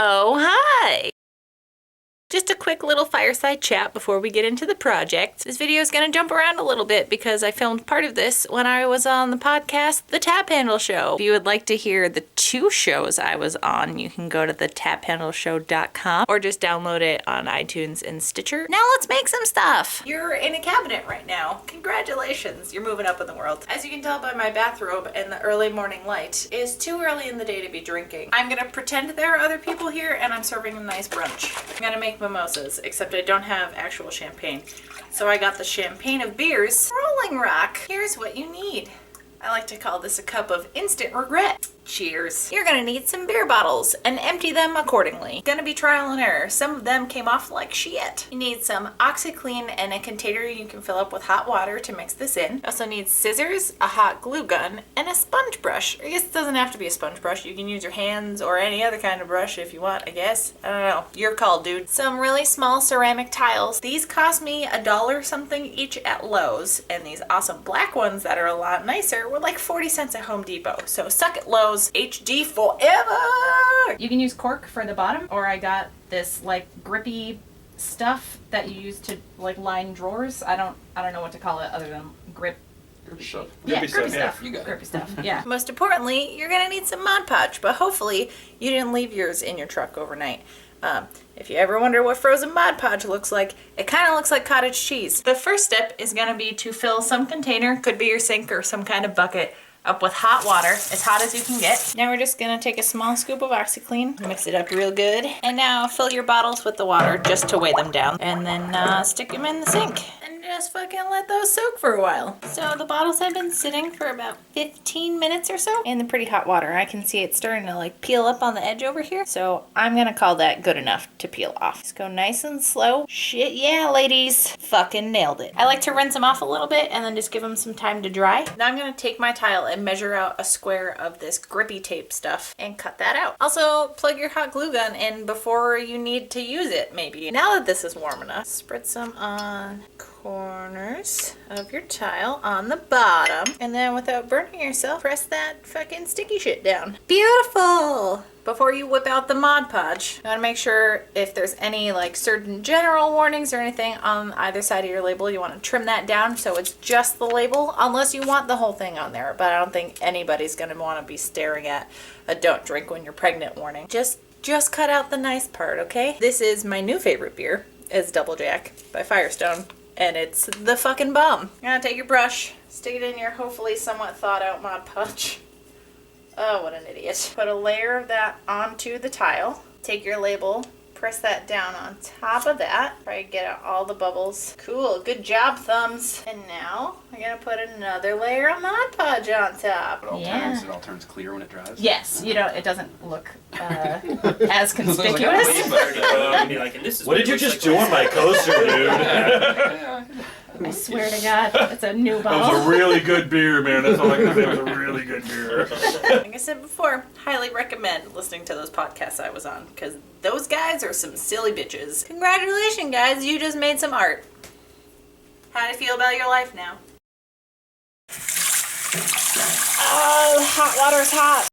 Oh, hi! Just a quick little fireside chat before we get into the project. This video is going to jump around a little bit because I filmed part of this when I was on the podcast, The Tap Handle Show. If you would like to hear the 2 shows I was on, you can go to thetaphandleshow.com or just download it on iTunes and Stitcher. Now let's make some stuff. You're in a cabinet right now. Congratulations, you're moving up in the world. As you can tell by my bathrobe and the early morning light, it is too early in the day to be drinking. I'm going to pretend there are other people here and I'm serving a nice brunch. I'm going to make mimosas, except I don't have actual champagne. So I got the champagne of beers. Rolling Rock. Here's what you need. I like to call this a cup of instant regret. Cheers. You're gonna need some beer bottles and empty them accordingly. Gonna be trial and error. Some of them came off like shit. You need some OxiClean and a container you can fill up with hot water to mix this in. You also need scissors, a hot glue gun, and a sponge brush. I guess it doesn't have to be a sponge brush. You can use your hands or any other kind of brush if you want, I guess. I don't know. Your call, dude. Some really small ceramic tiles. These cost me $1 something each at Lowe's, and these awesome black ones that are a lot nicer were like 40 cents at Home Depot. So suck it, Lowe's. HD forever! You can use cork for the bottom, or I got this like grippy stuff that you use to like line drawers. I don't know what to call it other than grip. Grippy stuff. Yeah, grippy stuff. You got grippy stuff. Yeah. Most importantly, you're gonna need some Mod Podge, but hopefully you didn't leave yours in your truck overnight. If you ever wonder what frozen Mod Podge looks like, it kind of looks like cottage cheese. The first step is gonna be to fill some container, could be your sink or some kind of bucket, up with hot water, as hot as you can get. Now we're just gonna take a small scoop of OxiClean, mix it up real good, and now fill your bottles with the water just to weigh them down, and then stick them in the sink. And just fucking let those soak for a while. So the bottles have been sitting for about 15 minutes or so in the pretty hot water. I can see it starting to like peel up on the edge over here, so I'm gonna call that good enough to peel off. Just go nice and slow. Shit yeah, ladies. Fucking nailed it. I like to rinse them off a little bit and then just give them some time to dry. Now I'm gonna take my tile and measure out a square of this grippy tape stuff and cut that out. Also, plug your hot glue gun in before you need to use it, maybe. Now that this is warm enough, spread some on corners of your tile on the bottom, and then without burning yourself, press that fucking sticky shit down. Beautiful! Before you whip out the Mod Podge, you want to make sure if there's any like certain general warnings or anything on either side of your label, you want to trim that down so it's just the label, unless you want the whole thing on there. But I don't think anybody's going to want to be staring at a don't drink when you're pregnant warning. Just cut out the nice part, okay? This is my new favorite beer, is Double Jack by Firestone. And it's the fucking bomb. You're gonna take your brush, stick it in your hopefully somewhat thought out Mod Podge. Oh, what an idiot. Put a layer of that onto the tile. Take your label, press that down on top of that. Try to get out all the bubbles. Cool, good job, thumbs. And now I'm gonna put another layer of Mod Podge on top. It all turns clear when it dries? Yes, you know, it doesn't look as conspicuous. What did you just do on my coaster, dude? I swear to God, it's a new That bottle. was a really good beer, man. That's all I can say. It was a really good beer. Like I said before, highly recommend listening to those podcasts I was on, because those guys are some silly bitches. Congratulations, guys. You just made some art. How do you feel about your life now? Oh, hot water's hot.